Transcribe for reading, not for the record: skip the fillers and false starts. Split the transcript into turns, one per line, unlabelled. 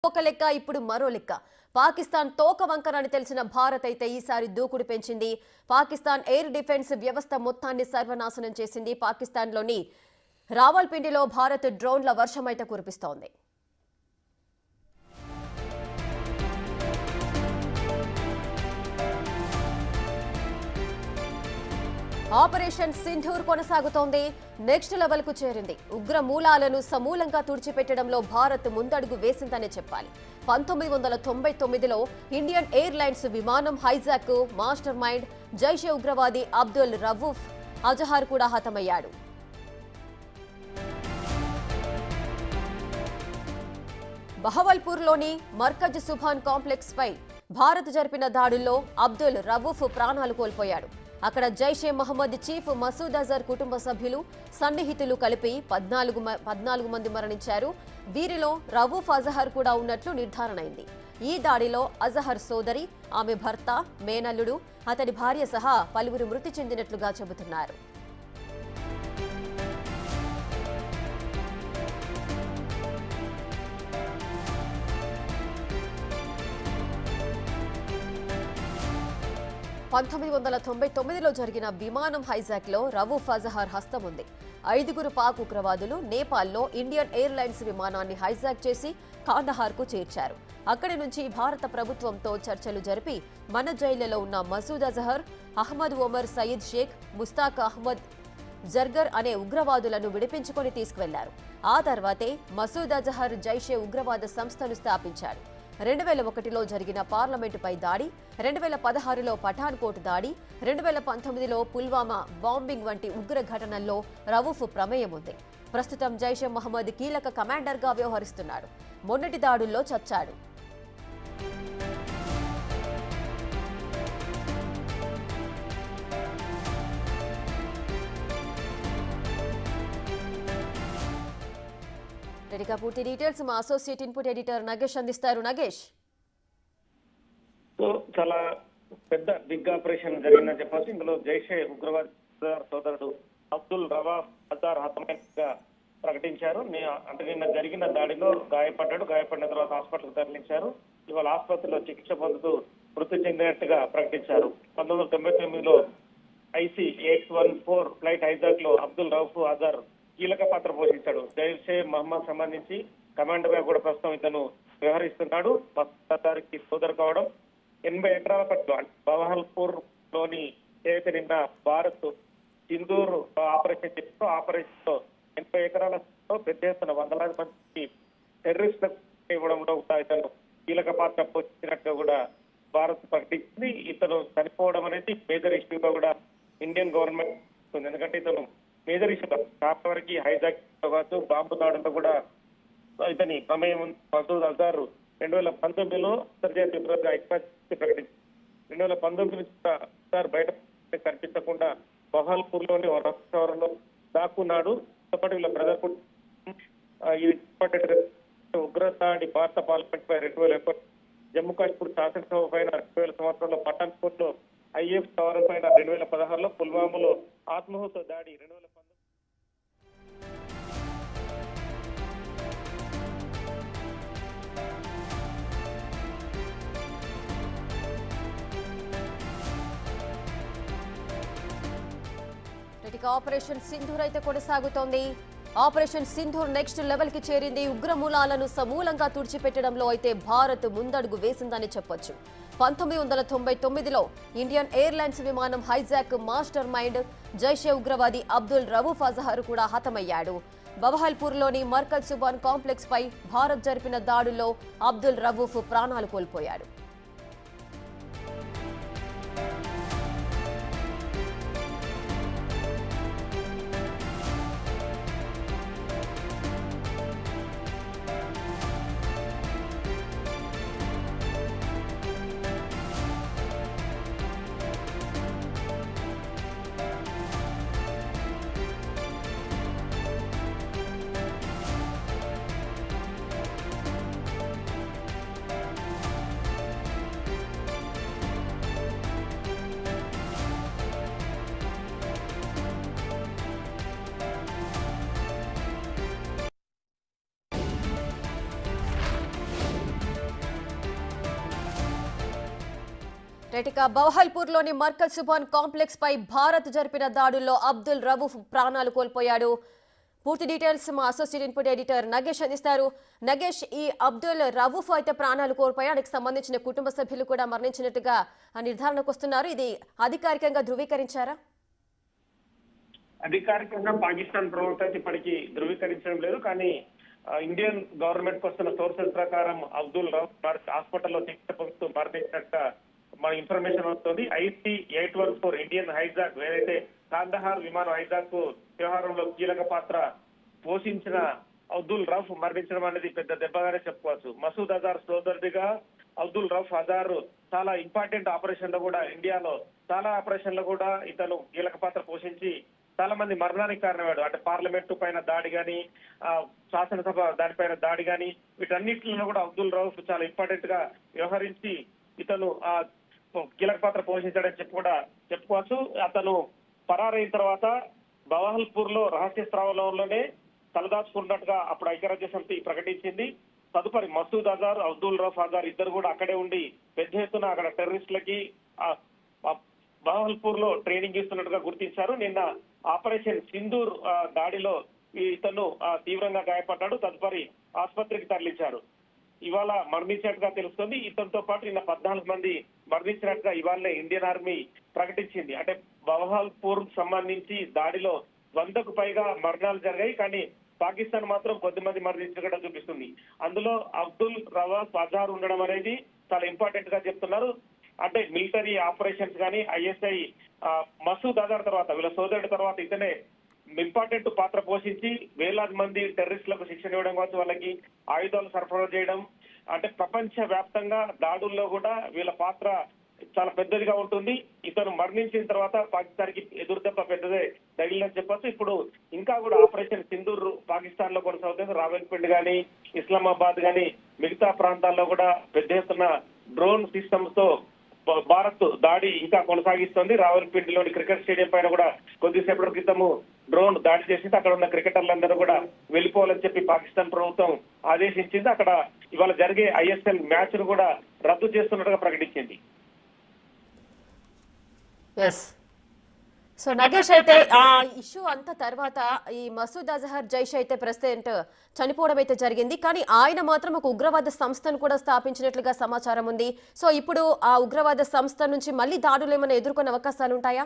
ఒక లెక్క ఇప్పుడు మరో లెక్క. పాకిస్తాన్ తోక వంకరని తెలిసిన భారత్ అయితే ఈసారి దూకుడు పెంచింది. పాకిస్తాన్ ఎయిర్ డిఫెన్స్ వ్యవస్థ మొత్తాన్ని సర్వనాశనం చేసింది. పాకిస్తాన్లోని రావల్పిండిలో భారత్ డ్రోన్ల వర్షం అయితే కురిపిస్తోంది. ఆపరేషన్ సింధూర్ కొనసాగుతోంది. నెక్స్ట్ లెవెల్ కు చేరింది. ఉగ్ర మూలాలను సమూలంగా తుడిచిపెట్టడంలో భారత్ ముందడుగు వేసిందనే చెప్పాలి. 1999లో ఇండియన్ ఎయిర్లైన్స్ విమానం హైజాక్ మాస్టర్ మైండ్ జైషే ఉగ్రవాది అబ్దుల్ రవూఫ్ అజహర్ కూడా హతమయ్యాడు. బహవల్పూర్లోని మర్కజ్ సుభాన్ కాంప్లెక్స్ పై భారత్ జరిపిన దాడుల్లో అబ్దుల్ రవూఫ్ ప్రాణాలు కోల్పోయాడు. అక్కడ జైషే మహమ్మద్ చీఫ్ మసూద్ అజర్ కుటుంబ సభ్యులు సన్నిహితులు కలిపి 14 మంది మరణించారు. వీరిలో రవూఫ్ అజహర్ కూడా ఉన్నట్లు నిర్ధారణ అయింది. ఈ దాడిలో అజహర్ సోదరి, ఆమె భర్త, మేనల్లుడు, అతడి భార్య సహా పలువురు మృతి చెందినట్లుగా చెబుతున్నారు. లో జరిగిన విమానం హైజాక్ లో రవూఫ్ అజహర్ హస్తం ఉంది. 5 పాక్ ఉగ్రవాదులు నేపాల్లో ఇండియన్ ఎయిర్లైన్స్ విమానాన్ని హైజాక్ చేసి కాందహార్ కు చేర్చారు. అక్కడి నుంచి భారత ప్రభుత్వంతో చర్చలు జరిపి మన జైళ్లలో ఉన్న మసూద్ అజహర్, అహ్మద్ ఒమర్ సయీద్ షేక్, ముస్తాక్ అహ్మద్ జర్గర్ అనే ఉగ్రవాదులను విడిపించుకొని తీసుకువెళ్లారు. ఆ తర్వాతే మసూద్ అజహర్ జైషే ఉగ్రవాద సంస్థను స్థాపించాడు. 2001లో జరిగిన పార్లమెంటుపై దాడి, 2016లో పఠాన్కోట్ దాడి, 2019లో పుల్వామా బాంబింగ్ వంటి ఉగ్ర ఘటనల్లో రవూఫ్ ప్రమేయం ఉంది. ప్రస్తుతం జైషే మహమ్మద్ కీలక కమాండర్గా వ్యవహరిస్తున్నాడు. మొన్నటి దాడుల్లో చచ్చాడు. పూర్తి డీటెయిల్స్ మా అసోసియేట్ ఇన్పుట్ ఎడిటర్ నగేష్ అందిస్తారు. నగేష్,
చాలా పెద్ద బిగ్ ఆపరేషన్ జరిగిందని చెప్పొచ్చు. ఇందులో జైషే ఉగ్రవాది సోదరుడు అబ్దుల్ రవాఫ్ అజార్ హతమైనట్టుగా ప్రకటించారు. అంటే నిన్న జరిగిన దాడిలో గాయపడ్డాడు. గాయపడిన తర్వాత హాస్పిటల్కి తరలించారు. ఇవాళ ఆసుపత్రిలో చికిత్స పొందుతూ మృతి చెందినట్టుగా ప్రకటించారు. 1999లో IC 814 ఫ్లైట్ హైజాక్ లో అబ్దుల్ రౌఫ్ అజార్ కీలక పాత్ర పోషించాడు. జైషే మహమ్మద్ సంబంధించి కమాండర్ గా కూడా ప్రస్తుతం ఇతను వ్యవహరిస్తున్నాడు. మసూద్ సోదరు కావడం 80 ఎకరాల పట్ల బహవల్పూర్ లోని ఏదైతే నిన్న భారత్ సింధూర్ ఆపరేషన్ చేస్తూ ఆపరేషన్ లో 80 ఎకరాలతో పెద్ద ఎత్తున వందలాది మంది టెర్రరిస్టులకు ఇవ్వడంలో ఇతను కీలక పాత్ర పోషించినట్టుగా కూడా భారత్ ప్రకటించింది. ఇతను చనిపోవడం అనేది మేజర్ ఇష్యూగా కూడా ఇండియన్ గవర్నమెంట్ ఉంది. ఎందుకంటే ఇతను మేజర్ ఇష్యూ చాలా వరకు హైజాక్ కావచ్చు, బాంబు దాడుల్లో కూడా ఇతని ప్రమేయం ఉంది. మసూద్ అజార్ 2019లో అంతర్జాతీయ ప్రకటించింది. 2019 నుంచి అజార్ బయట కనిపించకుండా బహవల్పూర్ లోని రక్షలో దాక్కున్నాడు. వీళ్ళ బ్రదర్ ఉగ్రదాడి భారత పార్లమెంట్ పై 2001, జమ్మూ కాశ్మీర్ శాసనసభ పైన 2000 సంవత్సరంలో పఠాన్కోట్ లో IF టవర్ పైన 2016లో పుల్వామాలో ఆత్మహత్య దాడి 2019.
ఆపరేషన్ సింధూర్ అయితే కొనసాగుతోంది. ఆపరేషన్ సింధూర్ నెక్స్ట్ లెవెల్ కి చేరింది. ఉగ్రమూలాలను సమూలంగా తుడిచిపెట్టడంలో అయితే భారత్ ముందడుగు వేసిందని చెప్పొచ్చు. 1999లో ఇండియన్ ఎయిర్లైన్స్ విమానం హైజాక్ మాస్టర్ మైండ్ జైషే ఉగ్రవాది అబ్దుల్ రవూఫ్ అజహర్ కూడా హతమయ్యాడు. బహవల్పూర్లోని మర్కజ్ సుభాన్ కాంప్లెక్స్ పై భారత్ జరిపిన దాడుల్లో అబ్దుల్ రవూఫ్ ప్రాణాలు కోల్పోయాడు. రైట్గా బౌహల్పూర్లోని మర్కజ్ సుభాన్ కాంప్లెక్స్ పై భారత్ జరిపిన దాడుల్లో అబ్దుల్ రవూఫ్ ప్రాణాలు కోల్పోయాడు. పూర్తి డీటెయిల్స్ మా అసోసియేట్ ఇన్పుట్ ఎడిటర్ నగేష్ అందిస్తారు. నగేష్, ఈ అబ్దుల్ రవూఫ్ అయితే ప్రాణాలు కోల్పోయానికి సంబంధించిన కుటుంబ సభ్యులు కూడా మరణించినట్టుగా నిర్ధారణకు వస్తున్నారు. ఇది అధికారికంగా ధృవీకరించారా?
అధికారికంగా పాకిస్తాన్ ప్రభుత్వం అయితే ఇప్పటికీ ధృవీకరించడం లేదు. కానీ ఇండియన్ గవర్నమెంట్ కు వస్తున్న సోర్సెస్ ప్రకారం అబ్దుల్ రవూఫ్ హాస్పిటల్లో చికిత్స పొందుతూ మరణించినట్టుగా మన ఇన్ఫర్మేషన్ వస్తుంది. IT-814 ఇండియన్ హైజాక్ ఏదైతే కాందహార్ విమానం హైజాక్ వ్యవహారంలో కీలక పాత్ర పోషించిన అబ్దుల్ రవూఫ్ మరణించడం అనేది పెద్ద దెబ్బగానే చెప్పుకోవచ్చు. మసూద్ అజార్ సోదరుడిగా అబ్దుల్ రవూఫ్ అజార్ చాలా ఇంపార్టెంట్ ఆపరేషన్ లో కూడా, ఇండియాలో చాలా ఆపరేషన్ లో కూడా ఇతను కీలక పాత్ర పోషించి చాలా మంది మరణానికి కారణమయ్యాడు. అంటే పార్లమెంటు పైన దాడి గాని, శాసనసభ దానిపైన దాడి గాని, వీటన్నిటిలో కూడా అబ్దుల్ రవూఫ్ చాలా ఇంపార్టెంట్ గా వ్యవహరించి ఇతను కీలక పాత్ర పోషించాడని కూడా చెప్పుకోవచ్చు. అతను పరారైన తర్వాత బవహల్పూర్ లో రహస్య స్థావరంలోనే తలదాచుకున్నట్టుగా అప్పుడు ఐక్యరాజ్య సమితి ప్రకటించింది. తదుపరి మసూద్ అజార్, అబ్దుల్ రవూఫ్ అజార్ ఇద్దరు కూడా అక్కడే ఉండి పెద్ద ఎత్తున అక్కడ టెర్రరిస్టులకి బవహల్పూర్ లో ట్రైనింగ్ ఇస్తున్నట్టుగా గుర్తించారు. నిన్న ఆపరేషన్ సింధూర్ దాడిలో ఇతను తీవ్రంగా గాయపడ్డాడు. తదుపరి ఆసుపత్రికి తరలించారు. ఇవాళ మరణించినట్టుగా తెలుస్తుంది. ఇతనితో పాటు నిన్న 14 మంది మరణించినట్టుగా ఇవాళ ఇండియన్ ఆర్మీ ప్రకటించింది. అంటే బవహల్పూర్ సంబంధించి దాడిలో 100కు పైగా మరణాలు జరిగాయి. కానీ పాకిస్తాన్ మాత్రం కొద్దిమంది మరణించినట్టుగా చూపిస్తుంది. అందులో అబ్దుల్ రవూఫ్ అజార్ ఉండడం అనేది చాలా ఇంపార్టెంట్ గా చెప్తున్నారు. అంటే మిలిటరీ ఆపరేషన్స్ కానీ, ISI మసూద్ అజార్ తర్వాత, వీళ్ళ సోదరుడి తర్వాత ఇతనే ఇంపార్టెంట్ పాత్ర పోషించి వేలాది మంది టెర్రరిస్టులకు శిక్షణ ఇవ్వడం కావచ్చు, వాళ్ళకి ఆయుధాలు సరఫరా చేయడం, అంటే ప్రపంచ వ్యాప్తంగా దాడుల్లో కూడా వీళ్ళ పాత్ర చాలా పెద్దదిగా ఉంటుంది. ఇతను మరణించిన తర్వాత పాకిస్తాన్ కి ఎదురుదెబ్బ పెద్దదే తగిలిందని చెప్పొచ్చు. ఇప్పుడు ఇంకా కూడా ఆపరేషన్ సింధూర్ పాకిస్తాన్ లో కొనసాగుతుంది. రావల్పిండి గానీ, ఇస్లామాబాద్ గానీ మిగతా ప్రాంతాల్లో కూడా పెద్ద ఎత్తున డ్రోన్ సిస్టమ్స్ తో భారత్ దాడి ఇంకా కొనసాగిస్తోంది. రావల్పిండిలోని క్రికెట్ స్టేడియం పైన కూడా కొద్దిసేపటి క్రితము డ్రోన్ దాడి చేసింది. అక్కడ ఉన్న క్రికెటర్లందరూ కూడా వెళ్ళిపోవాలని చెప్పి పాకిస్తాన్ ప్రభుత్వం ఆదేశించింది. అక్కడ ఇవాళ జరిగే ISL మ్యాచ్ ను కూడా రద్దు చేస్తున్నట్టుగా ప్రకటించింది.
సో నగేష్, అయితే ఆ ఇష్యూ అంతా తర్వాత ఈ మసూద్ అజహర్ జైష్ అయితే ప్రెసిడెంట్ చనిపోవడం అయితే జరిగింది. కానీ ఆయన మాత్రం ఒక ఉగ్రవాద సంస్థను కూడా స్థాపించినట్లుగా సమాచారం ఉంది. సో ఇప్పుడు ఆ ఉగ్రవాద సంస్థ నుంచి మళ్ళీ దాడులు ఏమైనా ఎదుర్కొనే అవకాశాలు ఉంటాయా?